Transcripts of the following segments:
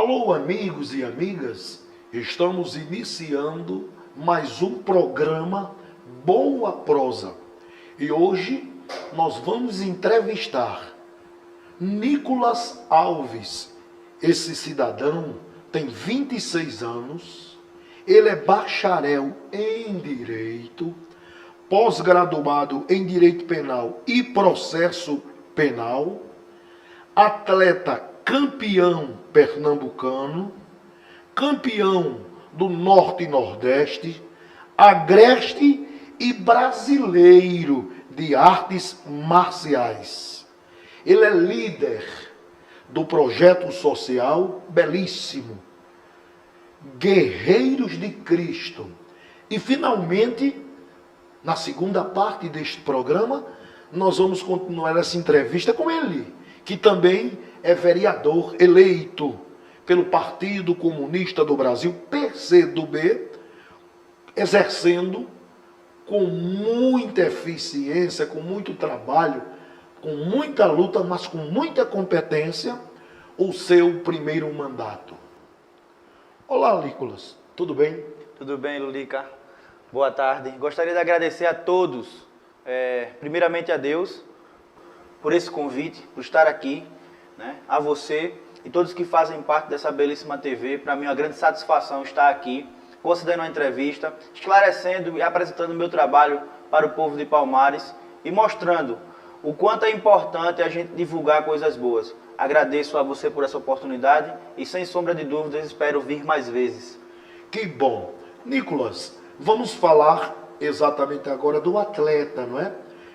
Alô, amigos e amigas, estamos iniciando mais um programa Boa Prosa. E hoje nós vamos entrevistar Nicolas Alves. Esse cidadão tem 26 anos, ele é bacharel em Direito, pós-graduado em Direito Penal e Processo Penal, atleta campeão pernambucano, campeão do Norte e Nordeste, agreste e brasileiro de artes marciais. Ele é líder do projeto social belíssimo, Guerreiros de Cristo. E finalmente, na segunda parte deste programa, nós vamos continuar essa entrevista com ele, que também é vereador eleito pelo Partido Comunista do Brasil, PCdoB, exercendo com muita eficiência, com muito trabalho, com muita luta, mas com muita competência, o seu primeiro mandato. Olá, Nicolas, tudo bem? Tudo bem, Lulica? Boa tarde. Gostaria de agradecer a todos, primeiramente a Deus, por esse convite, por estar aqui, né? A você e todos que fazem parte dessa belíssima TV. Para mim é uma grande satisfação estar aqui, concedendo uma entrevista, esclarecendo e apresentando o meu trabalho para o povo de Palmares e mostrando o quanto é importante a gente divulgar coisas boas. Agradeço a você por essa oportunidade e, sem sombra de dúvidas, espero vir mais vezes. Que bom. Nicolas, vamos falar exatamente agora do atleta, não é?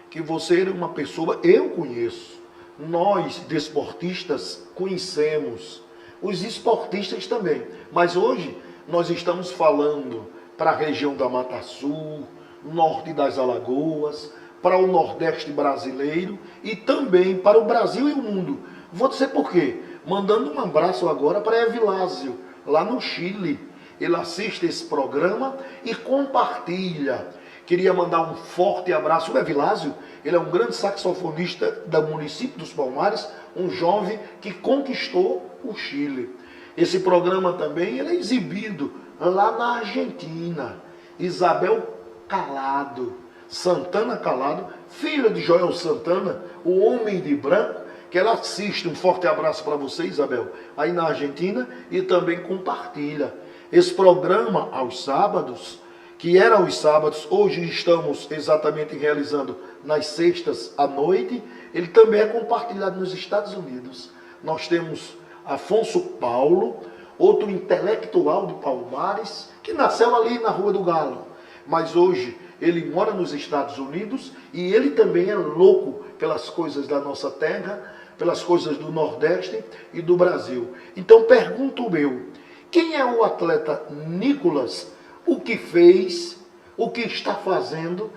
Que você é uma pessoa, eu conheço, nós desportistas conhecemos, os esportistas também, mas hoje nós estamos falando para a região da Mata Sul, norte das Alagoas, para o Nordeste brasileiro e também para o Brasil e o mundo. Vou dizer por quê. Mandando um abraço agora para Evilásio, lá no Chile. Ele assiste esse programa e compartilha. Queria mandar um forte abraço. O Evilásio, ele é um grande saxofonista do município dos Palmares, um jovem que conquistou o Chile. Esse programa também ele é exibido lá na Argentina. Isabel Calado, Santana Calado, filha de Joel Santana, o homem de branco, que ela assiste. Um forte abraço para você, Isabel, aí na Argentina, e também compartilha. Esse programa aos sábados, que era aos sábados, hoje estamos exatamente realizando nas sextas à noite, ele também é compartilhado nos Estados Unidos. Nós temos Afonso Paulo, outro intelectual de Palmares, que nasceu ali na Rua do Galo, mas hoje ele mora nos Estados Unidos e ele também é louco pelas coisas da nossa terra, pelas coisas do Nordeste e do Brasil. Então pergunto eu, quem é o atleta Nicolas? O que fez, o que está fazendo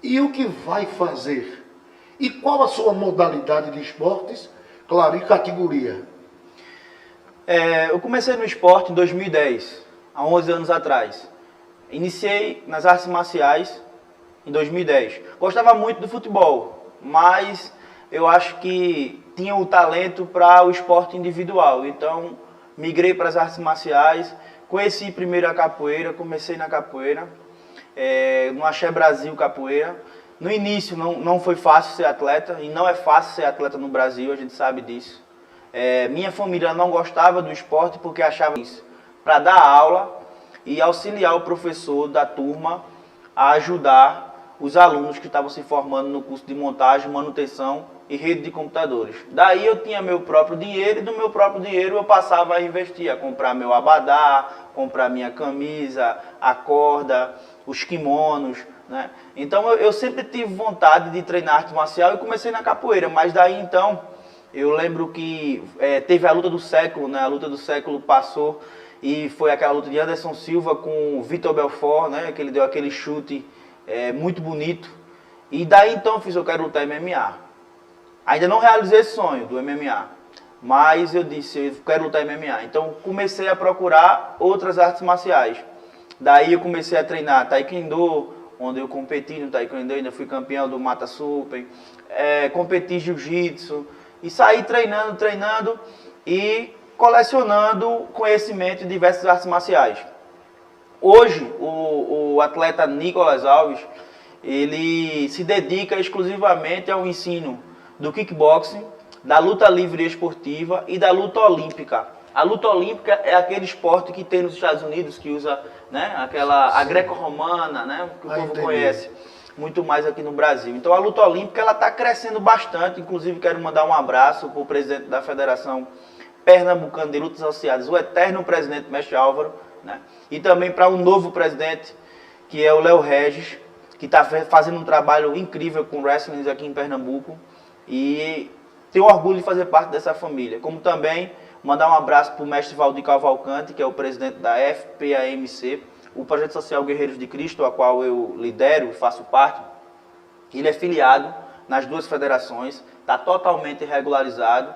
e o que vai fazer? E qual a sua modalidade de esportes? Claro, e categoria? Eu comecei no esporte em 2010, há 11 anos atrás. Iniciei nas artes marciais em 2010. Gostava muito do futebol, mas eu acho que tinha o talento para o esporte individual. Então, migrei para as artes marciais. Conheci primeiro a capoeira, comecei na capoeira, no Axé Brasil Capoeira. No início não foi fácil ser atleta, e não é fácil ser atleta no Brasil, a gente sabe disso. Minha família não gostava do esporte porque achava isso para dar aula e auxiliar o professor da turma a ajudar os alunos que estavam se formando no curso de montagem, manutenção e rede de computadores. Daí eu tinha meu próprio dinheiro e do meu próprio dinheiro eu passava a investir, a comprar meu abadá, comprar minha camisa, a corda, os kimonos, né? Então eu sempre tive vontade de treinar arte marcial e comecei na capoeira, mas daí então eu lembro que teve a luta do século, né? A luta do século passou e foi aquela luta de Anderson Silva com o Vitor Belfort, né? Que ele deu aquele chute muito bonito. E daí então eu quero lutar MMA. Ainda não realizei esse sonho do MMA, mas eu disse, eu quero lutar MMA. Então comecei a procurar outras artes marciais. Daí eu comecei a treinar Taekwondo, onde eu competi no Taekwondo, ainda fui campeão do Mata Super, competi Jiu-Jitsu, e saí treinando, e colecionando conhecimento em diversas artes marciais. Hoje, o atleta Nicolas Alves, ele se dedica exclusivamente ao ensino do kickboxing, da luta livre esportiva e da luta olímpica. A luta olímpica é aquele esporte que tem nos Estados Unidos, que usa, né, a greco-romana, né, que o povo conhece muito mais aqui no Brasil. Então a luta olímpica ela está crescendo bastante, inclusive quero mandar um abraço para o presidente da Federação Pernambucana de Lutas Associadas, o eterno presidente Mestre Álvaro, né, e também para um novo presidente, que é o Léo Regis, que está fazendo um trabalho incrível com wrestling aqui em Pernambuco, e tenho orgulho de fazer parte dessa família. Como também mandar um abraço para o mestre Valdir Cavalcante, que é o presidente da FPAMC, o Projeto Social Guerreiros de Cristo, a qual eu lidero e faço parte. Ele é filiado nas duas federações, está totalmente regularizado,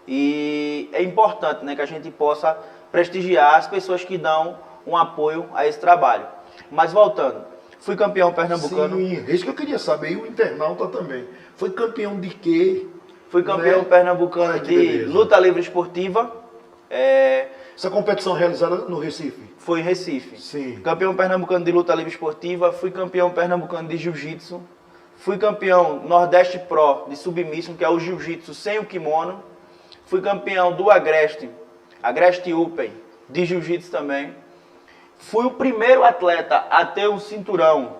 e é importante, né, que a gente possa prestigiar as pessoas que dão um apoio a esse trabalho. Mas voltando, fui campeão pernambucano. Sim, é isso que eu queria saber, e o internauta também. Foi campeão de quê? Fui campeão pernambucano de luta livre esportiva. Essa competição realizada no Recife? Foi em Recife. Sim. Campeão pernambucano de luta livre esportiva. Fui campeão pernambucano de jiu-jitsu. Fui campeão Nordeste Pro de submission, que é o jiu-jitsu sem o kimono. Fui campeão do Agreste Open de jiu-jitsu também. Fui o primeiro atleta a ter um cinturão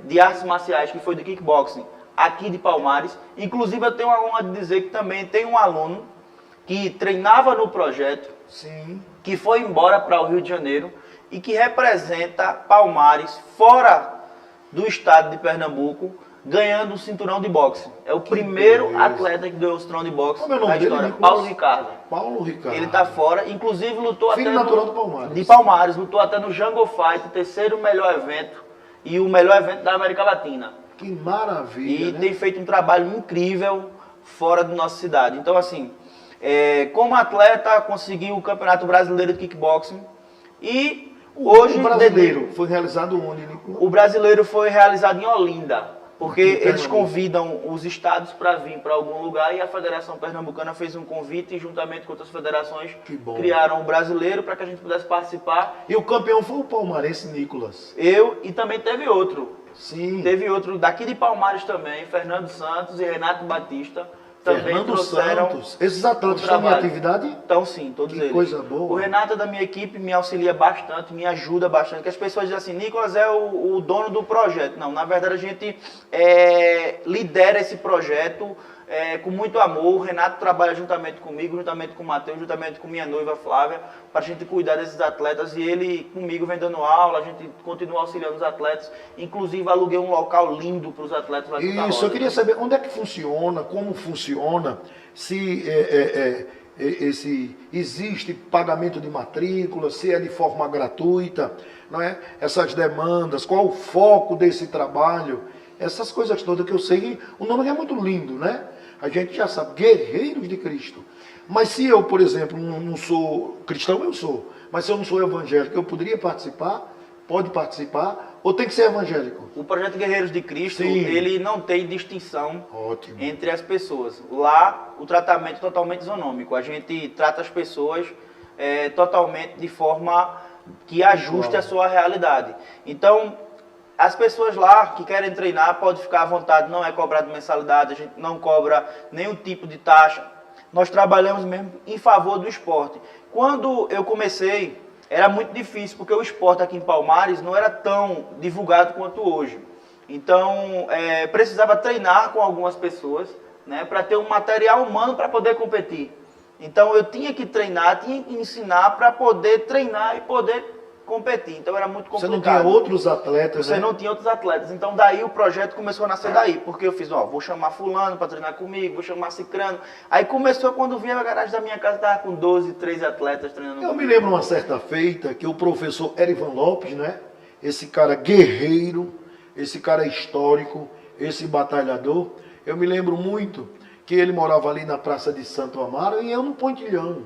de artes marciais, que foi de kickboxing, aqui de Palmares. Inclusive eu tenho a honra de dizer que também tem um aluno que treinava no projeto, sim, que foi embora para o Rio de Janeiro e que representa Palmares fora do estado de Pernambuco, ganhando um cinturão de boxe. É o primeiro atleta que ganhou o cinturão de boxe da história. Paulo Ricardo. Paulo Ricardo. Ele está fora, inclusive lutou Filho até natural do Palmares. de Palmares, lutou até no Jungle Fight, o terceiro melhor evento e o melhor evento da América Latina. Que maravilha, E né? tem feito um trabalho incrível fora da nossa cidade. Então, assim, como atleta, consegui o Campeonato Brasileiro de Kickboxing. E hoje... O brasileiro foi realizado onde, Nicolas? O brasileiro foi realizado em Olinda. Porque Aqui em eles Pernambuco. convidam os estados para vir para algum lugar e a Federação Pernambucana fez um convite e juntamente com outras federações criaram o brasileiro para que a gente pudesse participar. E o campeão foi o palmarense Nicolas. Eu e também teve outro. Sim. Teve outro daqui de Palmares também, Fernando Santos e Renato Batista. Também Fernando trouxeram Santos. Esses atletas o estão em trabalho. atividade? Então sim, todos Que eles. coisa boa. O Renato é da minha equipe, me auxilia bastante, me ajuda bastante. Que as pessoas dizem assim, Nicolas é o dono do projeto. Não, na verdade a gente lidera esse projeto com muito amor. O Renato trabalha juntamente comigo, juntamente com o Matheus, juntamente com minha noiva Flávia, para a gente cuidar desses atletas. E ele comigo vem dando aula, a gente continua auxiliando os atletas. Inclusive aluguei um local lindo para os atletas lá de Santa Isso, Rosa. eu queria saber onde é que funciona, como funciona, se existe pagamento de matrícula, se é de forma gratuita, não é? Essas demandas, qual o foco desse trabalho, essas coisas todas que eu sei que o nome é muito lindo, né? A gente já sabe, Guerreiros de Cristo. Mas se eu, por exemplo, não sou cristão, eu sou, mas se eu não sou evangélico, eu poderia participar? Pode participar? Ou tem que ser evangélico? O projeto Guerreiros de Cristo, Sim. ele não tem distinção Ótimo. entre as pessoas. Lá, o tratamento é totalmente isonômico. A gente trata as pessoas totalmente de forma que ajuste a sua realidade. Então, as pessoas lá que querem treinar podem ficar à vontade, não é cobrado mensalidade, a gente não cobra nenhum tipo de taxa. Nós trabalhamos mesmo em favor do esporte. Quando eu comecei, era muito difícil, porque o esporte aqui em Palmares não era tão divulgado quanto hoje. Então, precisava treinar com algumas pessoas, né, para ter um material humano para poder competir. Então, eu tinha que treinar, tinha que ensinar para poder treinar e poder competir. Então, era muito complicado. Você não tinha outros atletas, Você né? não tinha outros atletas. Então, daí o projeto começou a nascer daí. Porque eu fiz, vou chamar fulano para treinar comigo, vou chamar cicrano. Aí começou quando vinha a garagem da minha casa, estava com 12, 13 atletas treinando Eu comigo. me lembro uma certa feita que o professor Erivan Lopes, né? Esse cara guerreiro, esse cara histórico, esse batalhador. Eu me lembro muito que ele morava ali na Praça de Santo Amaro e eu no Pontilhão.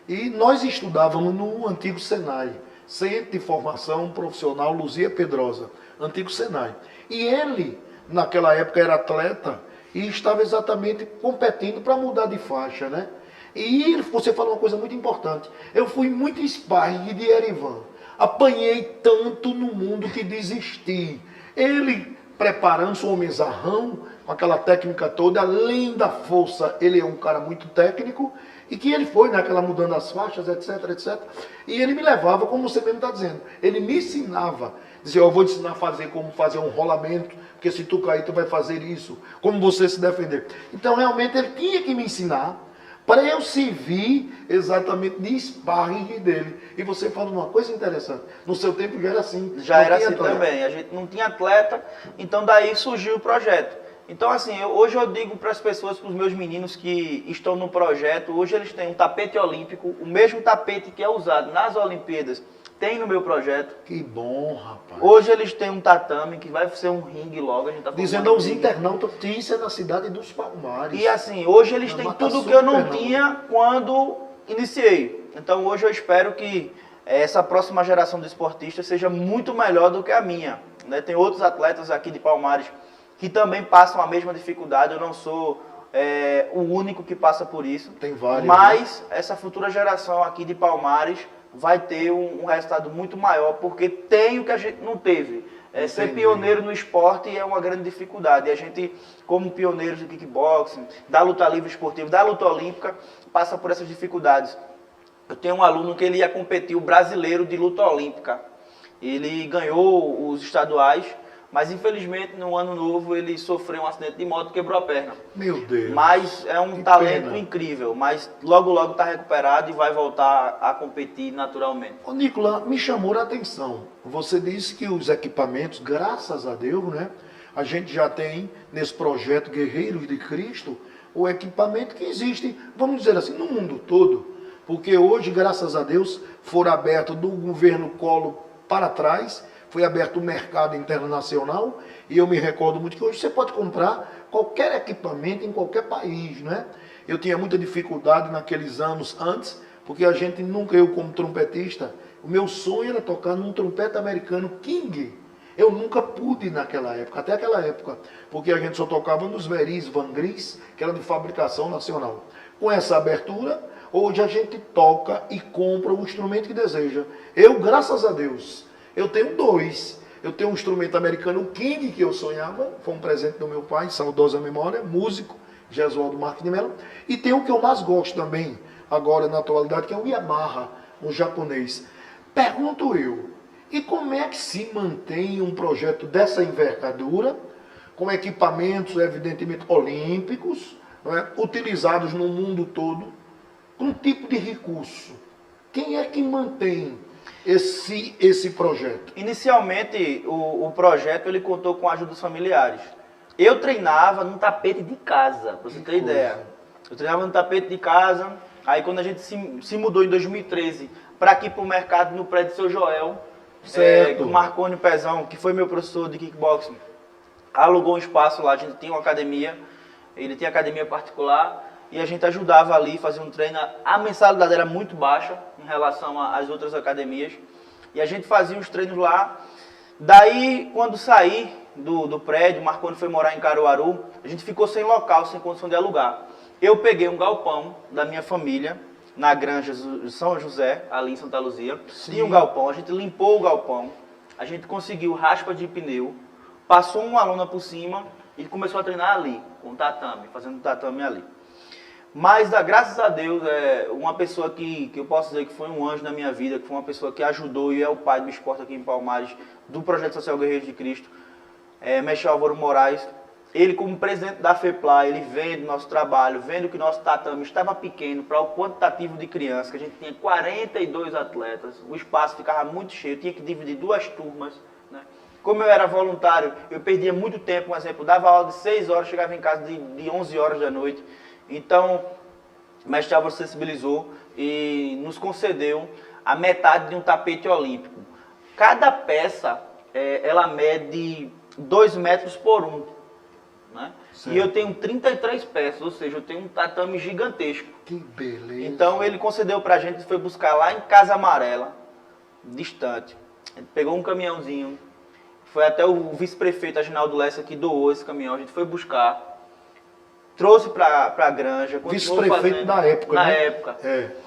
E nós estudávamos no antigo Senai, Centro de Formação Profissional Luzia Pedrosa, antigo Senai. E ele, naquela época, era atleta e estava exatamente competindo para mudar de faixa, né? E você falou uma coisa muito importante. Eu fui muito sparring de Erivan. Apanhei tanto no mundo que desisti. Ele preparando-se um homenzarrão, com aquela técnica toda, além da força, ele é um cara muito técnico, e que ele foi naquela mudando as faixas, etc, etc. E ele me levava, como você mesmo está dizendo, ele me ensinava, dizia, eu vou te ensinar a fazer como fazer um rolamento, porque se tu cair, tu vai fazer isso, como você se defender. Então, realmente, ele tinha que me ensinar, para eu servir exatamente de sparring dele. E você fala uma coisa interessante, no seu tempo já era assim. Já era assim também, a gente não tinha atleta, então daí surgiu o projeto. Então assim, hoje eu digo para as pessoas, para os meus meninos que estão no projeto, hoje eles têm um tapete olímpico, o mesmo tapete que é usado nas Olimpíadas, tem no meu projeto. Que bom, rapaz. Hoje eles têm um tatame, que vai ser um ringue logo, a gente tá dizendo aos internautas, isso é na cidade dos Palmares. E assim, hoje eles têm tudo que eu não tinha quando iniciei. Então hoje eu espero que essa próxima geração de esportistas seja muito melhor do que a minha, né? Tem outros atletas aqui de Palmares que também passam a mesma dificuldade, eu não sou o único que passa por isso. Tem vários. Mas essa futura geração aqui de Palmares vai ter um resultado muito maior, porque tem o que a gente não teve. Ser pioneiro no esporte é uma grande dificuldade. E a gente, como pioneiros do kickboxing, da luta livre esportiva, da luta olímpica, passa por essas dificuldades. Eu tenho um aluno que ele ia competir o brasileiro de luta olímpica. Ele ganhou os estaduais, mas infelizmente no ano novo ele sofreu um acidente de moto e quebrou a perna. Meu Deus. Mas é um talento incrível, mas logo logo está recuperado e vai voltar a competir naturalmente. Ô Nicolas, me chamou a atenção. Você disse que os equipamentos, graças a Deus, né? A gente já tem nesse projeto Guerreiros de Cristo o equipamento que existe, vamos dizer assim, no mundo todo. Porque hoje, graças a Deus, foram abertos do governo Collor para trás, foi aberto o mercado internacional, e eu me recordo muito que hoje você pode comprar qualquer equipamento em qualquer país, né? Eu tinha muita dificuldade naqueles anos antes, porque a gente nunca, eu como trompetista, o meu sonho era tocar num trompete americano King. Eu nunca pude naquela época, até aquela época, porque a gente só tocava nos Veris Van Gris, que era de fabricação nacional. Com essa abertura, hoje a gente toca e compra o instrumento que deseja. Eu, graças a Deus, eu tenho dois. Eu tenho um instrumento americano, o King, que eu sonhava, foi um presente do meu pai, saudosa memória, músico, Gesualdo Marques de Mello. E tem o que eu mais gosto também, agora na atualidade, que é o Yamaha, um japonês. Pergunto eu, e como é que se mantém um projeto dessa envergadura, com equipamentos, evidentemente, olímpicos, não é? Utilizados no mundo todo, com tipo de recurso? Quem é que mantém esse projeto? Inicialmente, o projeto ele contou com a ajuda dos familiares. Eu treinava num tapete de casa, para você ter ideia. Eu treinava no tapete de casa, aí quando a gente se mudou em 2013 para aqui para o mercado, no prédio do Seu Joel, o Marconi Pezão, que foi meu professor de kickboxing, alugou um espaço lá, a gente tinha uma academia, ele tinha academia particular, e a gente ajudava ali, fazia um treino. A mensalidade era muito baixa em relação às outras academias. E a gente fazia os treinos lá. Daí, quando saí do prédio, o Marconi foi morar em Caruaru, a gente ficou sem local, sem condição de alugar. Eu peguei um galpão da minha família, na Granja de São José, ali em Santa Luzia. Sim. Tinha um galpão, a gente limpou o galpão, a gente conseguiu raspa de pneu, passou uma lona por cima e começou a treinar ali, com tatame, fazendo tatame ali. Mas, graças a Deus, uma pessoa que eu posso dizer que foi um anjo na minha vida, que foi uma pessoa que ajudou e é o pai do esporte aqui em Palmares, do Projeto Social Guerreiros de Cristo, Mestre Álvaro Moraes. Ele, como presidente da FEPLA, ele vendo o nosso trabalho, vendo que o nosso tatame estava pequeno para o quantitativo de crianças, que a gente tinha 42 atletas, o espaço ficava muito cheio, tinha que dividir 2 turmas, né? Como eu era voluntário, eu perdia muito tempo, por exemplo, dava aula de 6 horas, chegava em casa de 11 horas da noite. Então, o mestre Álvaro sensibilizou e nos concedeu a metade de um tapete olímpico. Cada peça, ela mede 2 metros por 1. Né? E eu tenho 33 peças, ou seja, eu tenho um tatame gigantesco. Que beleza. Então, ele concedeu pra gente, foi buscar lá em Casa Amarela, distante. Ele pegou um caminhãozinho, foi até o vice-prefeito Aginaldo Lessa que doou esse caminhão, a gente foi buscar. trouxe para a Granja, continuou Vice-prefeito fazendo da época, na né? época.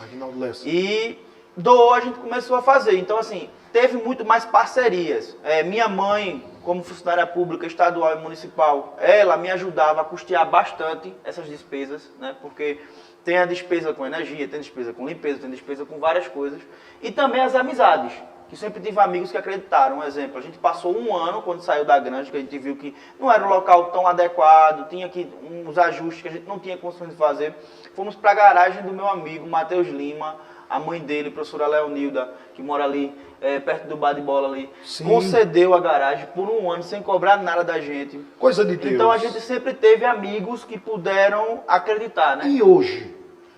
Aguinaldo Lessa. E doou, a gente começou a fazer. Então, assim, teve muito mais parcerias. Minha mãe, como funcionária pública estadual e municipal, ela me ajudava a custear bastante essas despesas, né? Porque tem a despesa com energia, tem despesa com limpeza, tem despesa com várias coisas. E também as amizades, que sempre tive amigos que acreditaram. Um exemplo, a gente passou um ano, quando saiu da Granja, que a gente viu que não era um local tão adequado, tinha aqui uns ajustes que a gente não tinha condições de fazer. Fomos para a garagem do meu amigo, Matheus Lima, a mãe dele, professora Leonilda, que mora ali, perto do bar de bola ali, Sim. concedeu a garagem por um ano, sem cobrar nada da gente. Coisa de Deus. Então a gente sempre teve amigos que puderam acreditar, né? E hoje?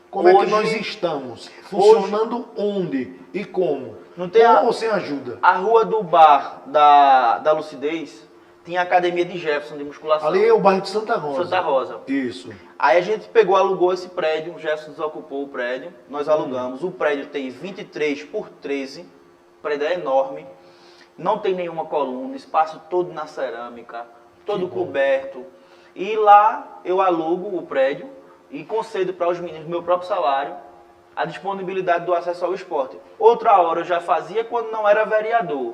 Como é que Hoje- nós estamos? Funcionando onde e como? Não tem Com a- ou sem ajuda? A rua do bar da Lucidez tinha a academia de Jefferson de musculação. Ali é o bairro de Santa Rosa. Santa Rosa. Isso. Aí a gente pegou, alugou esse prédio, o Jefferson desocupou o prédio, nós alugamos. O prédio tem 23 por 13, o prédio é enorme, não tem nenhuma coluna, espaço todo na cerâmica, todo Que bom. coberto. E lá eu alugo o prédio e concedo para os meninos do meu próprio salário a disponibilidade do acesso ao esporte. Outra hora eu já fazia quando não era vereador.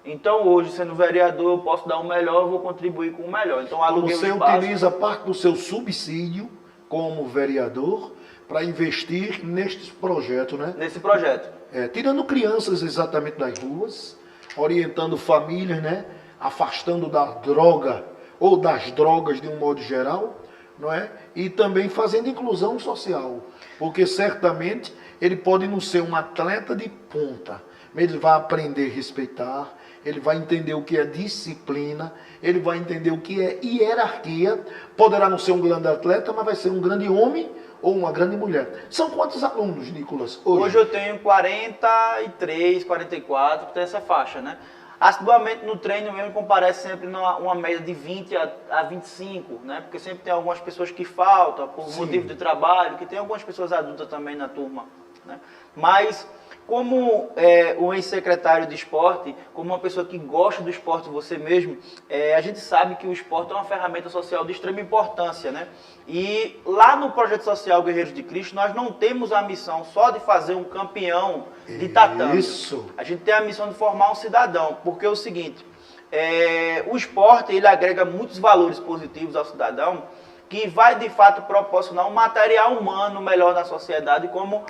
Então hoje, sendo vereador, eu posso dar o melhor, eu vou contribuir com o melhor. Então aluguei Você o espaço. utiliza parte do seu subsídio como vereador para investir nestes projetos, né? Nesse projeto. Tirando crianças exatamente das ruas, orientando famílias, né? Afastando da droga ou das drogas de um modo geral, não é? E também fazendo inclusão social, porque certamente ele pode não ser um atleta de ponta, mas ele vai aprender a respeitar, ele vai entender o que é disciplina, ele vai entender o que é hierarquia, poderá não ser um grande atleta, mas vai ser um grande homem ou uma grande mulher. São quantos alunos, Nicolas, Hoje eu tenho 43, 44, tem essa faixa, né? Assiduamente no treino mesmo comparece sempre uma média de 20 a 25, né? Porque sempre tem algumas pessoas que faltam por Sim. motivo de trabalho, que tem algumas pessoas adultas também na turma, né? Mas como o ex-secretário de esporte, como uma pessoa que gosta do esporte você mesmo, a gente sabe que o esporte é uma ferramenta social de extrema importância, né? E lá no Projeto Social Guerreiros de Cristo, nós não temos a missão só de fazer um campeão de tatame. Isso. A gente tem a missão de formar um cidadão, porque é o seguinte, o esporte ele agrega muitos valores positivos ao cidadão, que vai de fato proporcionar um material humano melhor na sociedade, como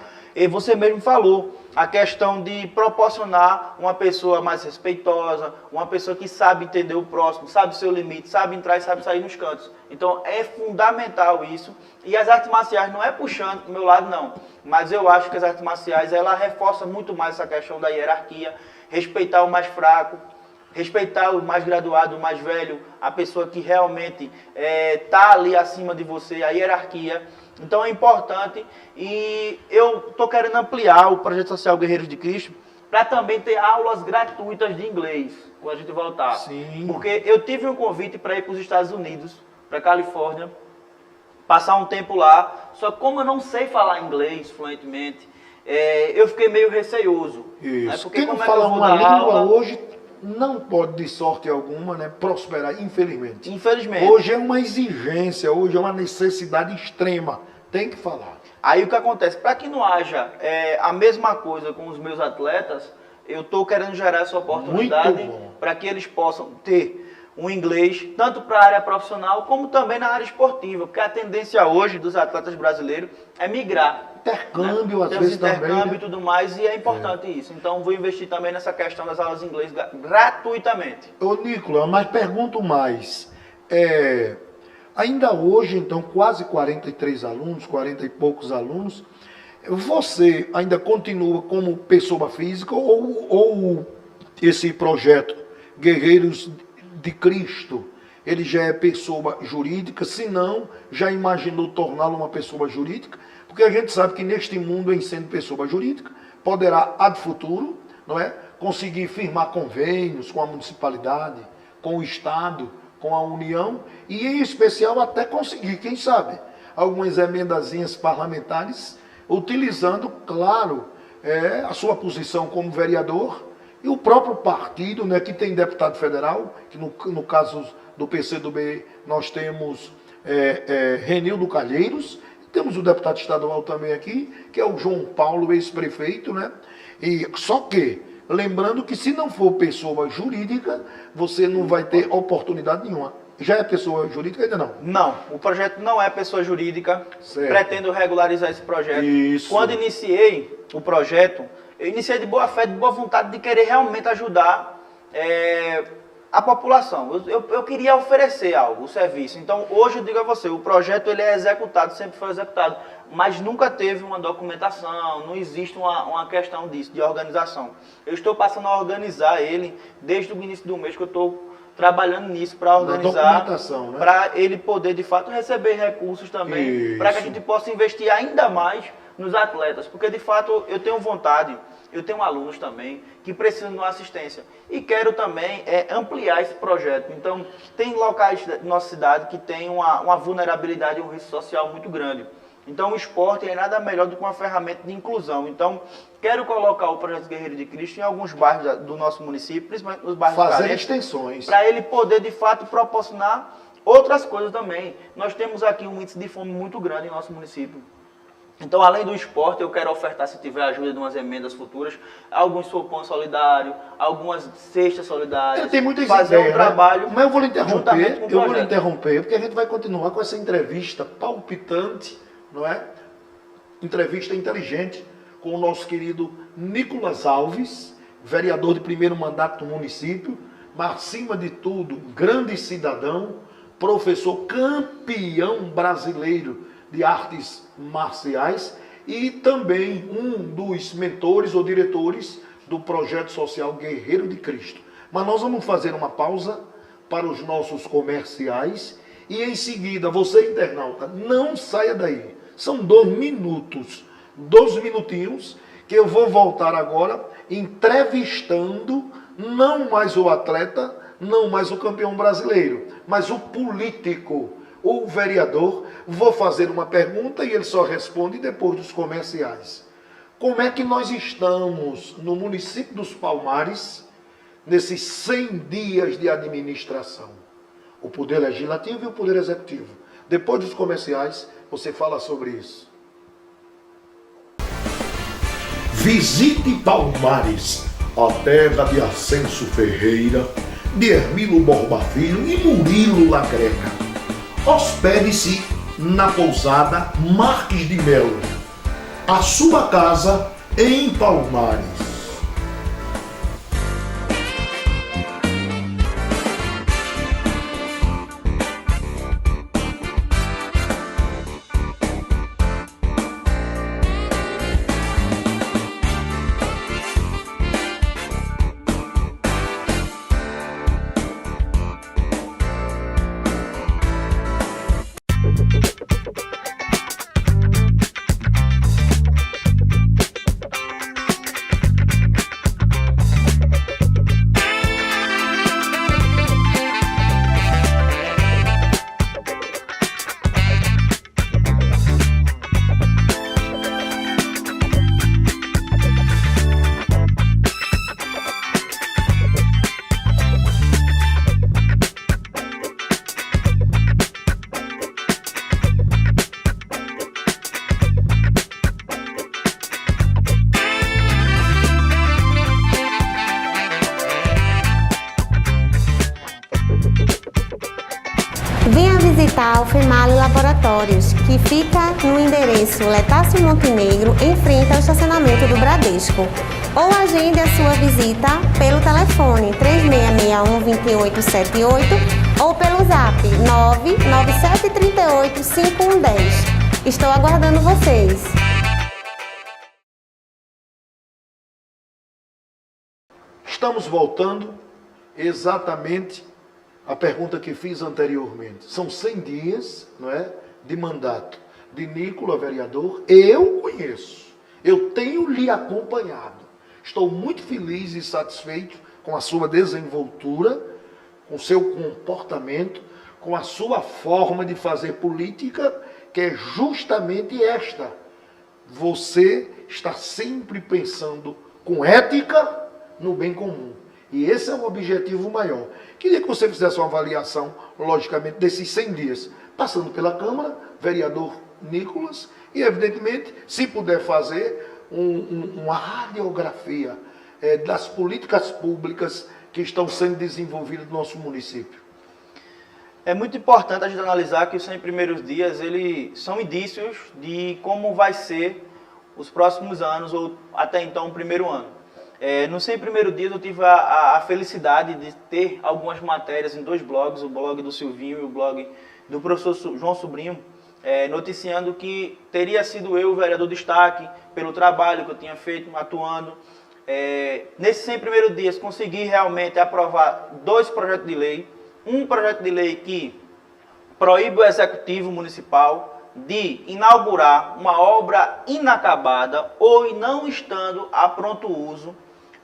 você mesmo falou, a questão de proporcionar uma pessoa mais respeitosa, uma pessoa que sabe entender o próximo, sabe o seu limite, sabe entrar e sabe sair nos cantos. Então é fundamental isso, e as artes marciais não é puxando para o meu lado não, mas eu acho que as artes marciais ela reforça muito mais essa questão da hierarquia, respeitar o mais fraco, respeitar o mais graduado, o mais velho, a pessoa que realmente está ali acima de você, a hierarquia. Então é importante e eu estou querendo ampliar o Projeto Social Guerreiros de Cristo para também ter aulas gratuitas de inglês, quando a gente voltar. Sim. Porque eu tive um convite para ir para os Estados Unidos, para a Califórnia, passar um tempo lá, só que como eu não sei falar inglês fluentemente, eu fiquei meio receioso. Isso. Né? Porque Quem não como é que eu fala vou uma dar língua aula? hoje não pode, de sorte alguma, né, prosperar, infelizmente. Infelizmente. Hoje é uma exigência, hoje é uma necessidade extrema. Tem que falar. Aí o que acontece? Para que não haja a mesma coisa com os meus atletas, eu estou querendo gerar essa oportunidade Muito bom. para que eles possam ter um inglês, tanto para a área profissional, como também na área esportiva. Porque a tendência hoje dos atletas brasileiros é migrar. Intercâmbio, às Tem vezes os intercâmbio também, e tudo mais, e é importante isso. Então vou investir também nessa questão das aulas de inglês gratuitamente. Ô, Nicolas, mas pergunto mais. Ainda hoje, então, quase 43 alunos, 40 e poucos alunos, você ainda continua como pessoa física ou esse projeto Guerreiros de Cristo, ele já é pessoa jurídica? Se não, já imaginou torná-lo uma pessoa jurídica? Porque a gente sabe que neste mundo, em sendo pessoa jurídica, poderá, ad futuro, não é, conseguir firmar convênios com a municipalidade, com o Estado, com a União, e em especial até conseguir, quem sabe, algumas emendazinhas parlamentares, utilizando, claro, a sua posição como vereador e o próprio partido, né, que tem deputado federal, que no caso do PCdoB nós temos Renildo Calheiros. Temos o deputado estadual também aqui, que é o João Paulo, ex-prefeito, né? E, só que, lembrando que se não for pessoa jurídica, você não vai ter oportunidade nenhuma. Já é pessoa jurídica ainda não? Não, o projeto não é pessoa jurídica. Certo. Pretendo regularizar esse projeto. Isso. Quando iniciei o projeto, eu iniciei de boa fé, de boa vontade de querer realmente ajudar a população. Eu queria oferecer algo, o serviço. Então, hoje eu digo a você, o projeto ele é executado, sempre foi executado, mas nunca teve uma documentação, não existe uma questão disso, de organização. Eu estou passando a organizar ele desde o início do mês que eu estou trabalhando nisso para organizar, né? Para ele poder de fato receber recursos também, para que a gente possa investir ainda mais nos atletas, porque de fato eu tenho vontade, eu tenho alunos também que precisam de uma assistência e quero também ampliar esse projeto. Então tem locais da nossa cidade que tem uma vulnerabilidade e um risco social muito grande. Então o esporte é nada melhor do que uma ferramenta de inclusão. Então quero colocar o Projeto Guerreiro de Cristo em alguns bairros do nosso município, principalmente nos bairros fazer extensões, para ele poder de fato proporcionar outras coisas também. Nós temos aqui um índice de fome muito grande em nosso município. Então, além do esporte, eu quero ofertar, se tiver ajuda de umas emendas futuras, alguns sopão solidário, algumas cestas solidárias. Tem muitas fazer ideias, um trabalho. né? Mas eu vou lhe interromper, porque a gente vai continuar com essa entrevista palpitante, não é? Entrevista inteligente com o nosso querido Nicolas Alves, vereador de primeiro mandato do município, mas acima de tudo, grande cidadão, professor campeão brasileiro de artes marciais e também um dos mentores ou diretores do projeto social Guerreiro de Cristo. Mas nós vamos fazer uma pausa para os nossos comerciais e em seguida, você internauta, não saia daí. São 2 minutos, 2 minutinhos, que eu vou voltar agora entrevistando não mais o atleta, não mais o campeão brasileiro, mas o político, o vereador. Vou fazer uma pergunta e ele só responde depois dos comerciais. Como é que nós estamos no município dos Palmares nesses 100 dias de administração? O Poder Legislativo e o Poder Executivo. Depois dos comerciais, você fala sobre isso. Visite Palmares, a terra de Ascenso Ferreira, de Hermilo Borba Filho e Murilo Lacreca. Hospede-se na pousada Marques de Melo, a sua casa em Palmares. Venha visitar o FEMALI Laboratórios, que fica no endereço Letácio Montenegro, em frente ao estacionamento do Bradesco. Ou agende a sua visita pelo telefone 3661-2878 ou pelo zap 997385110. Estou aguardando vocês. Estamos voltando exatamente a pergunta que fiz anteriormente. São 100 dias, não é, de mandato de Nicolas, vereador. Eu conheço, eu tenho lhe acompanhado. Estou muito feliz e satisfeito com a sua desenvoltura, com o seu comportamento, com a sua forma de fazer política, que é justamente esta. Você está sempre pensando com ética no bem comum. E esse é o objetivo maior. Queria que você fizesse uma avaliação, logicamente, desses 100 dias, passando pela Câmara, vereador Nicolas, e, evidentemente, se puder fazer uma radiografia das políticas públicas que estão sendo desenvolvidas no nosso município. É muito importante a gente analisar que os 100 primeiros dias, eles são indícios de como vai ser os próximos anos, ou até então o primeiro ano. Nos 100 primeiros dias eu tive a felicidade de ter algumas matérias em 2 blogs, o blog do Silvinho e o blog do professor João Sobrinho, noticiando que teria sido eu o vereador destaque pelo trabalho que eu tinha feito atuando. Nesses 100 primeiros dias consegui realmente aprovar 2 projetos de lei. Um projeto de lei que proíbe o Executivo Municipal de inaugurar uma obra inacabada ou não estando a pronto uso,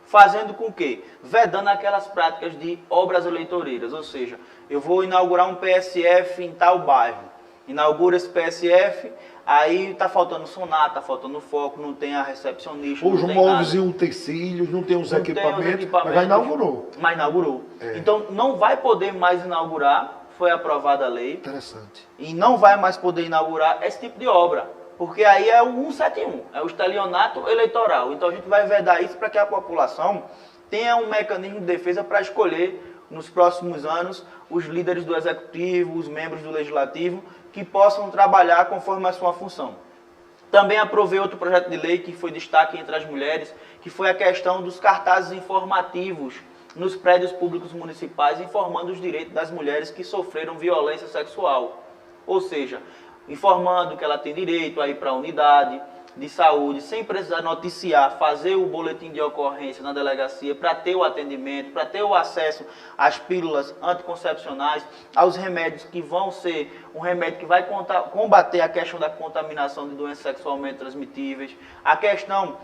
fazendo com que, vedando aquelas práticas de obras eleitoreiras, ou seja, eu vou inaugurar um PSF em tal bairro, inaugura esse PSF, aí está faltando sonar, está faltando foco, não tem a recepcionista, Os não tem móveis nada. e utensílios, não tem os Não tem equipamentos, mas já inaugurou. Mas inaugurou. Então, não vai poder mais inaugurar, foi aprovada a lei, Interessante. e não vai mais poder inaugurar esse tipo de obra, porque aí é o 171, é o estelionato eleitoral. Então, a gente vai vedar isso para que a população tenha um mecanismo de defesa para escolher, nos próximos anos, os líderes do Executivo, os membros do Legislativo, que possam trabalhar conforme a sua função. Também aprovei outro projeto de lei que foi destaque entre as mulheres, que foi a questão dos cartazes informativos nos prédios públicos municipais, informando os direitos das mulheres que sofreram violência sexual. Ou seja, informando que ela tem direito a ir para a unidade de saúde, sem precisar noticiar, fazer o boletim de ocorrência na delegacia para ter o atendimento, para ter o acesso às pílulas anticoncepcionais, aos remédios que vão ser um remédio que vai combater a questão da contaminação de doenças sexualmente transmitíveis, a questão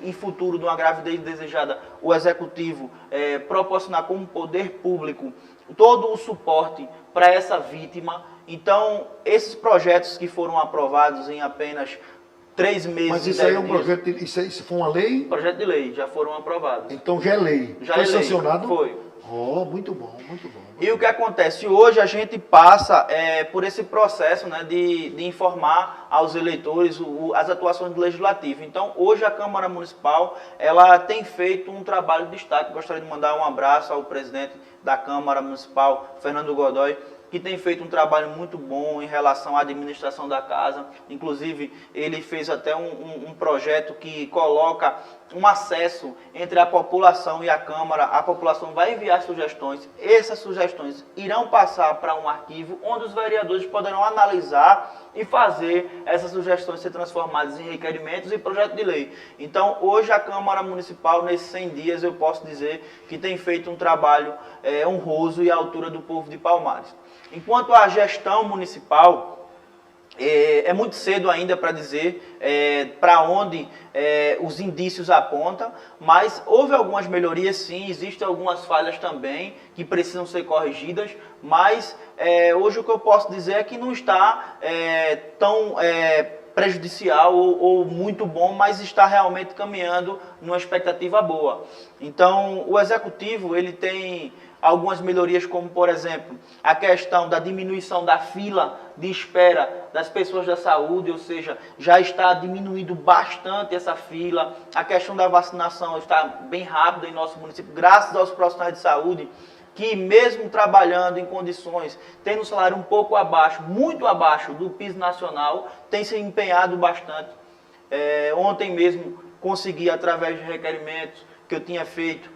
em futuro, de uma gravidez desejada, o Executivo proporcionar como poder público todo o suporte para essa vítima. Então, esses projetos que foram aprovados em apenas 3 meses. Mas isso aí é um projeto, isso foi uma lei? Projeto de lei, já foram aprovados. Então já é lei. Já foi é lei. sancionado? Foi. Oh, muito bom, muito bom. E o que acontece? Hoje a gente passa por esse processo, né, de informar aos eleitores as atuações do Legislativo. Então, hoje a Câmara Municipal ela tem feito um trabalho de destaque. Gostaria de mandar um abraço ao presidente da Câmara Municipal, Fernando Godoy, que tem feito um trabalho muito bom em relação à administração da casa. Inclusive, ele fez até um projeto que coloca um acesso entre a população e a Câmara. A população vai enviar sugestões. Essas sugestões irão passar para um arquivo onde os vereadores poderão analisar e fazer essas sugestões ser transformadas em requerimentos e projeto de lei. Então, hoje a Câmara Municipal, nesses 100 dias, eu posso dizer que tem feito um trabalho honroso e à altura do povo de Palmares. Enquanto a gestão municipal, é muito cedo ainda para dizer para onde os indícios apontam, mas houve algumas melhorias sim, existem algumas falhas também que precisam ser corrigidas, mas hoje o que eu posso dizer é que não está tão prejudicial ou muito bom, mas está realmente caminhando numa expectativa boa. Então, o Executivo ele tem algumas melhorias, como, por exemplo, a questão da diminuição da fila de espera das pessoas da saúde, ou seja, já está diminuindo bastante essa fila. A questão da vacinação está bem rápida em nosso município, graças aos profissionais de saúde, que mesmo trabalhando em condições, tendo um salário um pouco abaixo, muito abaixo do piso nacional, tem se empenhado bastante. Ontem mesmo consegui, através de requerimentos que eu tinha feito,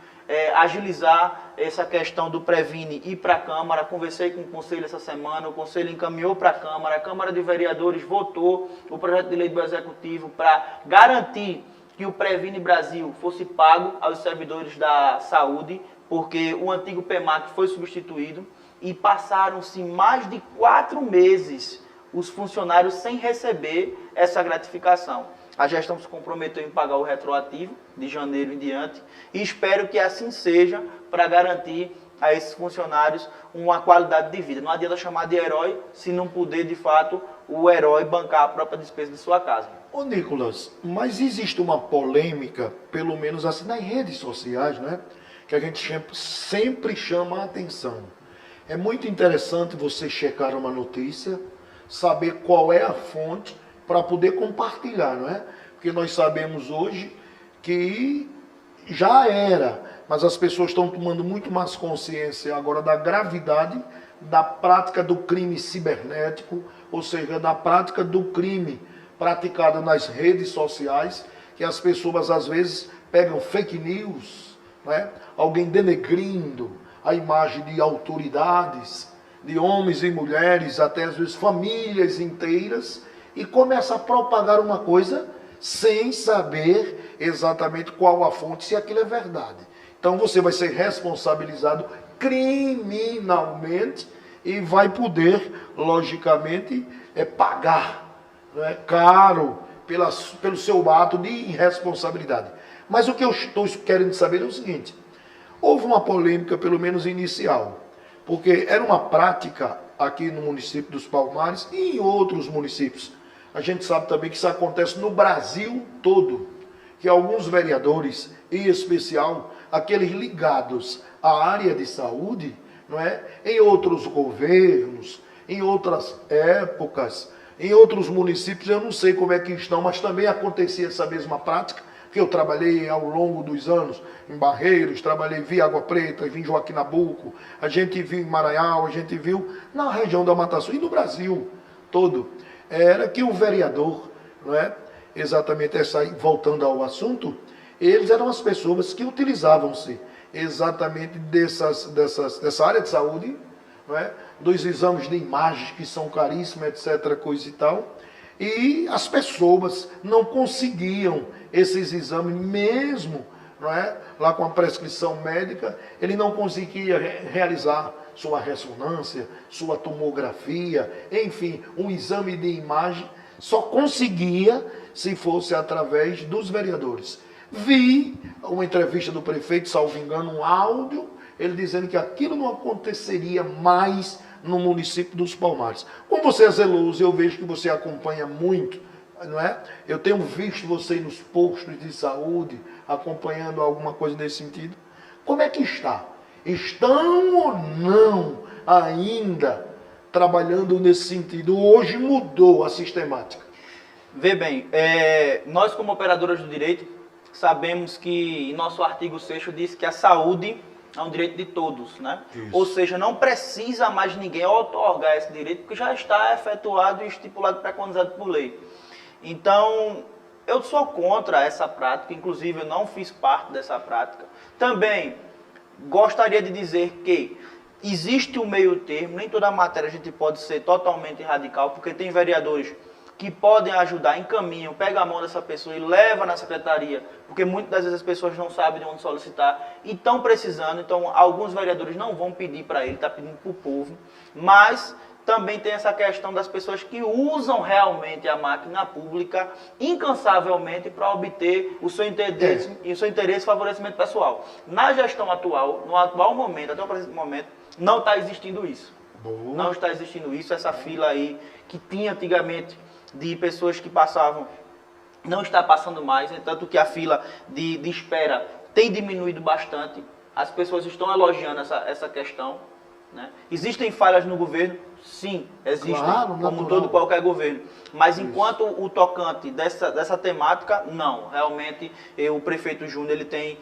agilizar essa questão do Previne ir para a Câmara. Conversei com o Conselho essa semana, o Conselho encaminhou para a Câmara de Vereadores votou o projeto de lei do Executivo para garantir que o Previne Brasil fosse pago aos servidores da saúde, porque o antigo PEMAC foi substituído e passaram-se mais de 4 meses os funcionários sem receber essa gratificação. A gestão se comprometeu em pagar o retroativo de janeiro em diante e espero que assim seja para garantir a esses funcionários uma qualidade de vida. Não adianta chamar de herói se não puder, de fato, o herói bancar a própria despesa de sua casa. Ô Nicolas, mas existe uma polêmica, pelo menos assim nas redes sociais, né? que a gente sempre chama a atenção. É muito interessante você checar uma notícia, saber qual é a fonte para poder compartilhar, não é? Porque nós sabemos hoje que já era, mas as pessoas estão tomando muito mais consciência agora da gravidade da prática do crime cibernético, ou seja, da prática do crime praticado nas redes sociais, que as pessoas às vezes pegam fake news, né? Alguém denegrindo a imagem de autoridades, de homens e mulheres, até às vezes famílias inteiras, e começa a propagar uma coisa sem saber exatamente qual a fonte, se aquilo é verdade. Então você vai ser responsabilizado criminalmente e vai poder, logicamente, pagar, né, caro pelo seu ato de irresponsabilidade. Mas o que eu estou querendo saber é o seguinte: houve uma polêmica, pelo menos inicial, porque era uma prática aqui no município dos Palmares e em outros municípios. A gente sabe também que isso acontece no Brasil todo, que alguns vereadores, em especial aqueles ligados à área de saúde, não é? Em outros governos, em outras épocas, em outros municípios, eu não sei como é que estão, mas também acontecia essa mesma prática, que eu trabalhei ao longo dos anos em Barreiros, trabalhei via Água Preta, vim em Joaquim Nabuco, a gente viu em Maranhão, a gente viu na região da Mata Sul e no Brasil todo. Era que o vereador, não é? Exatamente essa, voltando ao assunto, eles eram as pessoas que utilizavam-se exatamente dessa área de saúde, não é? Dos exames de imagens que são caríssimos, etc., coisa e tal, e as pessoas não conseguiam esses exames mesmo, não é? Lá com a prescrição médica, ele não conseguia realizar sua ressonância, sua tomografia, enfim, um exame de imagem, só conseguia se fosse através dos vereadores. Vi uma entrevista do prefeito, salvo engano, um áudio, ele dizendo que aquilo não aconteceria mais no município dos Palmares. Como você é zeloso, eu vejo que você acompanha muito, não é? Eu tenho visto você nos postos de saúde, acompanhando alguma coisa nesse sentido. Como é que está? Estão ou não ainda trabalhando nesse sentido? Hoje mudou a sistemática. Vê bem, nós como operadoras do direito, sabemos que em nosso artigo 6º diz que a saúde é um direito de todos, né? Isso. Ou seja, não precisa mais ninguém outorgar esse direito, porque já está efetuado e estipulado, preconizado por lei. Então, eu sou contra essa prática, inclusive eu não fiz parte dessa prática. Também gostaria de dizer que existe um meio termo, nem toda matéria a gente pode ser totalmente radical, porque tem vereadores que podem ajudar, encaminham, pega a mão dessa pessoa e leva na secretaria, porque muitas das vezes as pessoas não sabem de onde solicitar e estão precisando, então alguns vereadores não vão pedir para ele, está pedindo para o povo, mas também tem essa questão das pessoas que usam realmente a máquina pública incansavelmente para obter o seu interesse e favorecimento pessoal. Na gestão atual, no atual momento, até o presente momento, não está existindo isso. Boa. Não está existindo isso, essa fila aí que tinha antigamente de pessoas que passavam, não está passando mais, tanto que a fila de espera tem diminuído bastante. As pessoas estão elogiando essa questão, né? Existem falhas no governo? Sim, existem, claro, como todo qualquer governo. Mas enquanto o tocante dessa temática, não. Realmente, o prefeito Júnior ele tem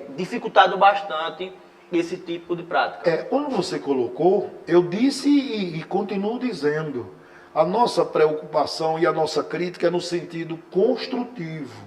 dificultado bastante esse tipo de prática. Quando você colocou, eu disse e continuo dizendo, a nossa preocupação e a nossa crítica é no sentido construtivo,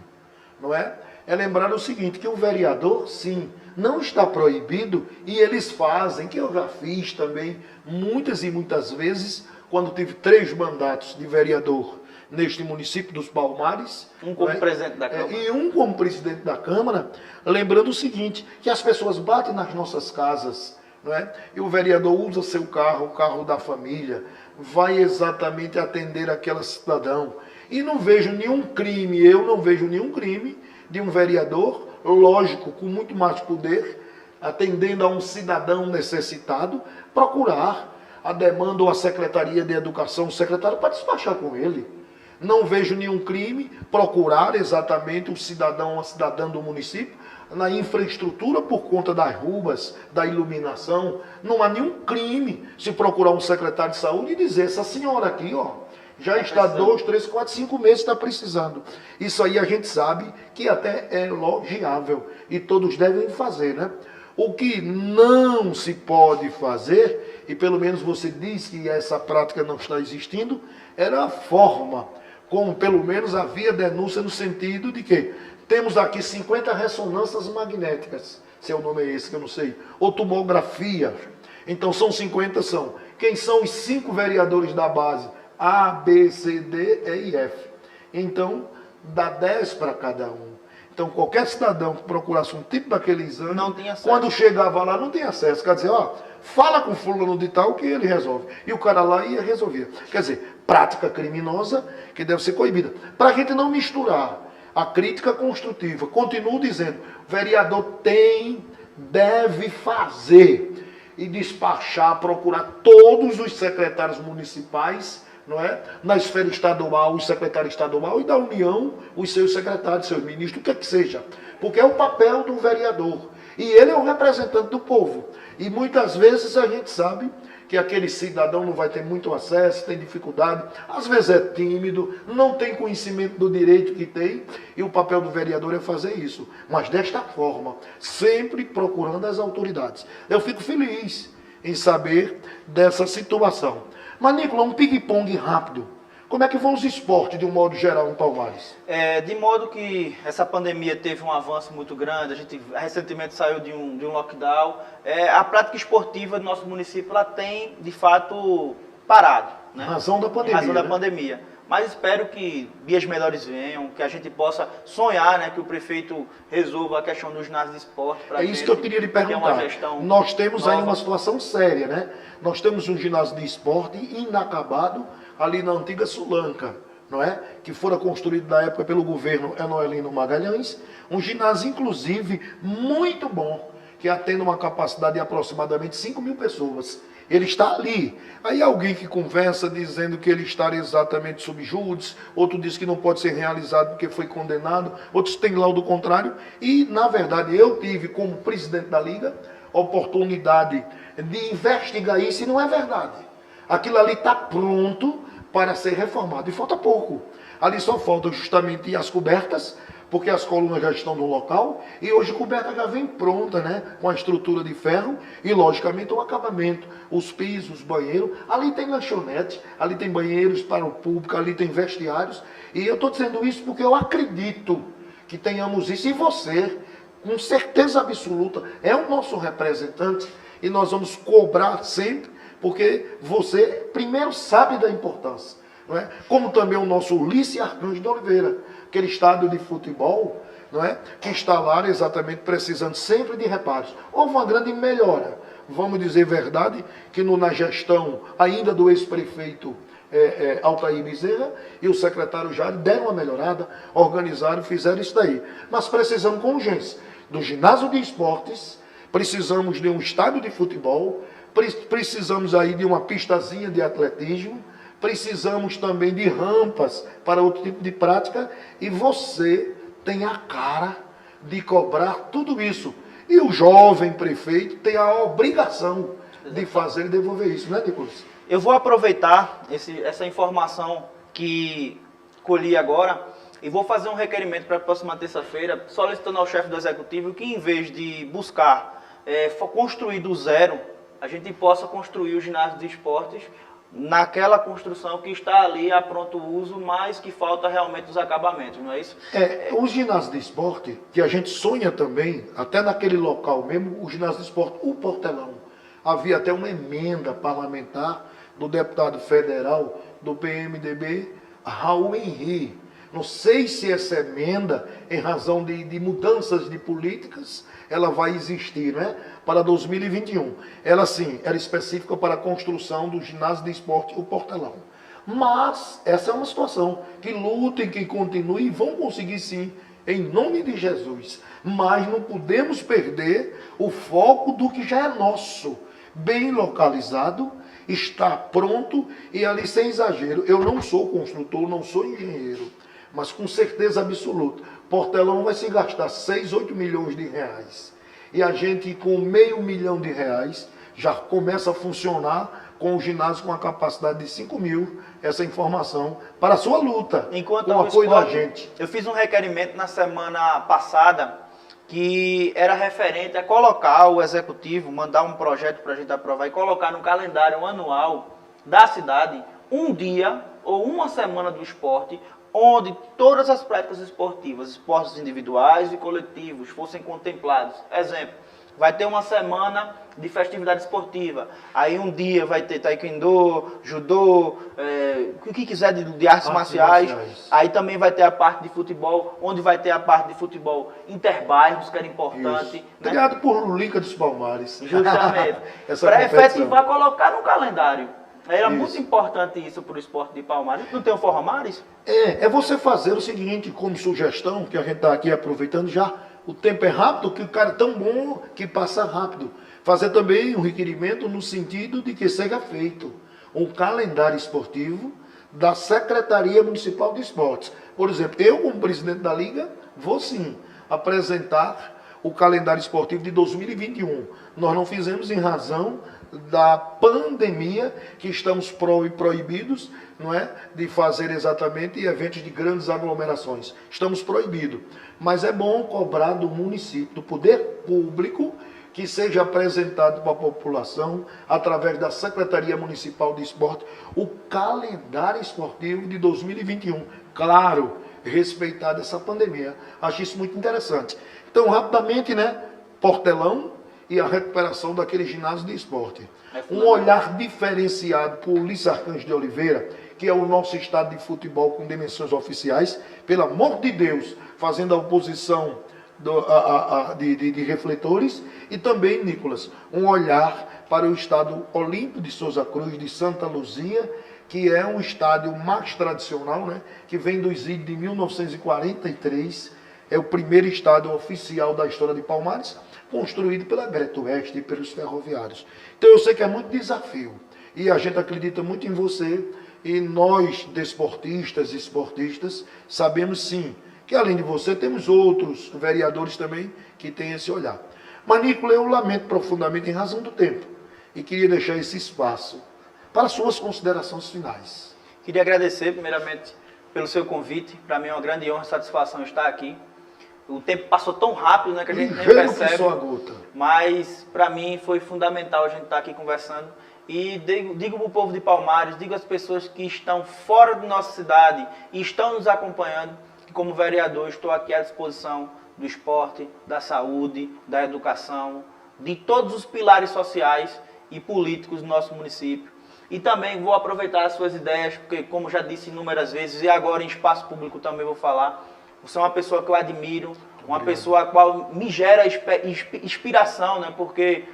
não é? É lembrar o seguinte, que o vereador, sim, não está proibido e eles fazem, que eu já fiz também, muitas e muitas vezes, quando tive 3 mandatos de vereador neste município dos Palmares. Um como presidente da Câmara. E um como presidente da Câmara, lembrando o seguinte, que as pessoas batem nas nossas casas, não é? E o vereador usa seu carro, o carro da família, vai exatamente atender aquela cidadão. E não vejo nenhum crime, eu não vejo nenhum crime de um vereador, lógico, com muito mais poder, atendendo a um cidadão necessitado, procurar a demanda ou a Secretaria de Educação, o secretário, para despachar com ele. Não vejo nenhum crime procurar exatamente o cidadão ou a cidadã do município, na infraestrutura por conta das ruas, da iluminação. Não há nenhum crime se procurar um secretário de saúde e dizer, essa senhora aqui, ó, já está 2, 3, 4, 5 meses, está precisando. Isso aí a gente sabe que até é elogiável e todos devem fazer, né? O que não se pode fazer, e pelo menos você diz que essa prática não está existindo, era a forma, como pelo menos havia denúncia no sentido de que temos aqui 50 ressonâncias magnéticas, se o nome é esse que eu não sei, ou tomografia. Então são 50, são. Quem são os 5 vereadores da base? A, B, C, D, E e F. Então dá 10 para cada um. Então, qualquer cidadão que procurasse um tipo daquele exame, não tem acesso. Quando chegava lá, não tem acesso. Quer dizer, ó, fala com fulano de tal que ele resolve. E o cara lá ia resolver. Quer dizer, prática criminosa que deve ser coibida. Para a gente não misturar a crítica construtiva. Continuo dizendo, o vereador deve fazer e despachar, procurar todos os secretários municipais, não é? Na esfera estadual, o secretário estadual, e da União, os seus secretários, seus ministros, o que é que seja. Porque é o papel do vereador. E ele é o representante do povo. E muitas vezes a gente sabe que aquele cidadão não vai ter muito acesso, tem dificuldade, às vezes é tímido, não tem conhecimento do direito que tem, e o papel do vereador é fazer isso. Mas desta forma, sempre procurando as autoridades. Eu fico feliz em saber dessa situação. Mas, Nicolas, um ping-pong rápido. Como é que vão os esportes, de um modo geral, em Palmares? De modo que essa pandemia teve um avanço muito grande, a gente recentemente saiu de um lockdown, a prática esportiva do nosso município ela tem, de fato, parado. Né? Em razão da pandemia. Em razão da né? pandemia. Mas espero que dias melhores venham, que a gente possa sonhar, né, que o prefeito resolva a questão do ginásio de esporte. É isso que eu queria lhe perguntar. Nós temos aí uma situação séria, né? Nós temos um ginásio de esporte inacabado ali na antiga Sulanca, não é? Que fora construído na época pelo governo Enoelino Magalhães. Um ginásio, inclusive, muito bom, que atende uma capacidade de aproximadamente 5.000 pessoas. Ele está ali. Aí alguém que conversa dizendo que ele está exatamente sob júdice, outro diz que não pode ser realizado porque foi condenado, outros têm laudo contrário. E, na verdade, eu tive, como presidente da Liga, oportunidade de investigar isso e não é verdade. Aquilo ali está pronto para ser reformado. E falta pouco. Ali só faltam justamente as cobertas, porque as colunas já estão no local, e hoje a coberta já vem pronta, né? Com a estrutura de ferro e, logicamente, o acabamento, os pisos, os banheiros. Ali tem lanchonete, ali tem banheiros para o público, ali tem vestiários. E eu estou dizendo isso porque eu acredito que tenhamos isso. E você, com certeza absoluta, é o nosso representante, e nós vamos cobrar sempre, porque você, primeiro, sabe da importância. Não é? Como também o nosso Ulisses Arcanjo de Oliveira, aquele estádio de futebol, não é? Que está lá exatamente precisando sempre de reparos. Houve uma grande melhora, vamos dizer verdade, que na gestão ainda do ex-prefeito Altair Bezerra e o secretário Jário deram uma melhorada, organizaram, fizeram isso daí. Mas precisamos com urgência do ginásio de esportes, precisamos de um estádio de futebol, precisamos aí de uma pistazinha de atletismo, precisamos também de rampas para outro tipo de prática, e você tem a cara de cobrar tudo isso. E o jovem prefeito tem a obrigação de fazer e devolver isso, né, Nicolas? Eu vou aproveitar essa informação que colhi agora e vou fazer um requerimento para a próxima terça-feira, solicitando ao chefe do executivo que, em vez de buscar construir do zero, a gente possa construir o ginásio de esportes naquela construção que está ali a pronto uso, mas que falta realmente os acabamentos, não é isso? O ginásio de esporte, que a gente sonha também, até naquele local mesmo, o ginásio de esporte, o Portelão. Havia até uma emenda parlamentar do deputado federal do PMDB, Raul Henri. Não sei se essa emenda, em razão de mudanças de políticas, ela vai existir, né? Para 2021. Ela, sim, era específica para a construção do ginásio de esporte, o Portelão. Mas essa é uma situação que lutem, que continuem e vão conseguir, sim, em nome de Jesus. Mas não podemos perder o foco do que já é nosso. Bem localizado, está pronto e ali sem exagero. Eu não sou construtor, não sou engenheiro. mas com certeza absoluta, Portelão vai se gastar 6, 8 milhões de reais. E a gente com R$500 mil já começa a funcionar com o ginásio com a capacidade de 5 mil, essa informação para a sua luta, Enquanto com o ao apoio da esporte, gente. eu fiz um requerimento na semana passada que era referente a colocar o executivo, mandar um projeto para a gente aprovar e colocar no calendário anual da cidade um dia ou uma semana do esporte, onde todas as práticas esportivas, esportes individuais e coletivos, fossem contemplados. Exemplo, vai ter uma semana de festividade esportiva. Aí um dia vai ter taekwondo, judô, o que quiser de artes marciais. Aí também vai ter a parte de futebol, onde vai ter a parte de futebol interbairros, que era importante. Né? Criado por Lulica dos Palmares. Justamente. Para efetivar, colocar no calendário. Era muito importante isso para o esporte de Palmares. Não tem o Forramares? É você fazer o seguinte, como sugestão, que a gente está aqui aproveitando já, o tempo é rápido, que o cara é tão bom que passa rápido. Fazer também um requerimento no sentido de que seja feito um calendário esportivo da Secretaria Municipal de Esportes. Por exemplo, eu como presidente da Liga, vou sim apresentar o calendário esportivo de 2021. Nós não fizemos em razão da pandemia, que estamos proibidos, não é, de fazer exatamente eventos de grandes aglomerações. Estamos proibidos. Mas é bom cobrar do município, do poder público, que seja apresentado para a população, através da Secretaria Municipal de Esporte, o calendário esportivo de 2021. Claro, respeitada essa pandemia. Acho isso muito interessante. Então, rapidamente, né, Portelão e a recuperação daquele ginásio de esporte. Um olhar diferenciado por Ulisses Arcanjo de Oliveira, que é o nosso estado de futebol com dimensões oficiais, pelo amor de Deus, fazendo a oposição de refletores, e também, Nicolas, um olhar para o estádio Olímpio de Souza Cruz, de Santa Luzia, que é um estádio mais tradicional, né, que vem dos idos de 1943, é o primeiro estádio oficial da história de Palmares, construído pela Greto Oeste e pelos ferroviários. Então eu sei que é muito desafio, e a gente acredita muito em você, e nós, desportistas e esportistas, sabemos sim, que além de você, temos outros vereadores também que têm esse olhar. Mas, Nicolas, eu lamento profundamente em razão do tempo, e queria deixar esse espaço para suas considerações finais. Queria agradecer, primeiramente, pelo seu convite. Para mim é uma grande honra e satisfação estar aqui. O tempo passou tão rápido, né, que a gente nem percebe. Só a gota. Mas, para mim, foi fundamental a gente estar aqui conversando. E digo para o povo de Palmares, digo às pessoas que estão fora da nossa cidade e estão nos acompanhando, que como vereador estou aqui à disposição do esporte, da saúde, da educação, de todos os pilares sociais e políticos do nosso município. E também vou aproveitar as suas ideias, porque como já disse inúmeras vezes, e agora em espaço público também vou falar, você é uma pessoa que eu admiro, uma pessoa a qual me gera inspiração, né? Porque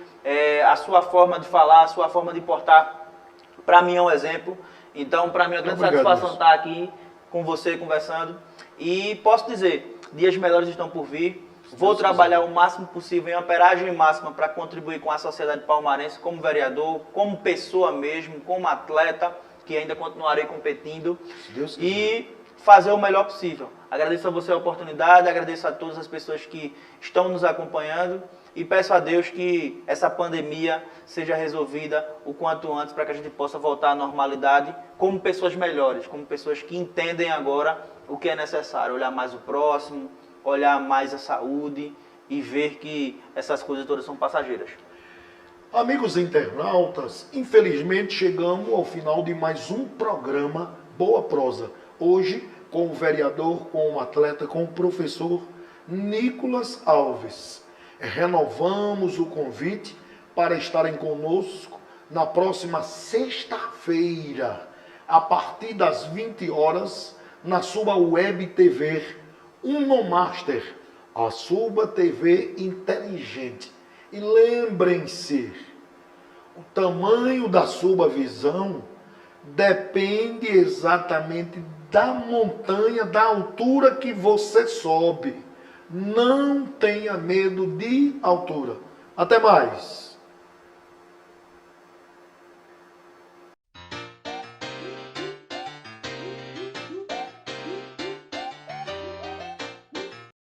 a sua forma de falar, a sua forma de portar, para mim é um exemplo. Então, para mim é uma grande satisfação estar aqui com você conversando. E posso dizer, dias melhores estão por vir. Vou trabalhar o máximo possível em operagem máxima para contribuir com a sociedade palmarense como vereador, como pessoa mesmo, como atleta, que ainda continuarei competindo. E fazer o melhor possível. Agradeço a você a oportunidade, agradeço a todas as pessoas que estão nos acompanhando e peço a Deus que essa pandemia seja resolvida o quanto antes para que a gente possa voltar à normalidade como pessoas melhores, como pessoas que entendem agora o que é necessário, olhar mais o próximo, olhar mais a saúde e ver que essas coisas todas são passageiras. Amigos internautas, infelizmente chegamos ao final de mais um programa Boa Prosa. Hoje, com o vereador, com o atleta, com o professor Nicolas Alves. Renovamos o convite para estarem conosco na próxima sexta-feira, a partir das 20 horas, na sua web TV Unomaster, a sua TV inteligente. E lembrem-se, o tamanho da sua visão depende exatamente da montanha, da altura que você sobe. Não tenha medo de altura. Até mais!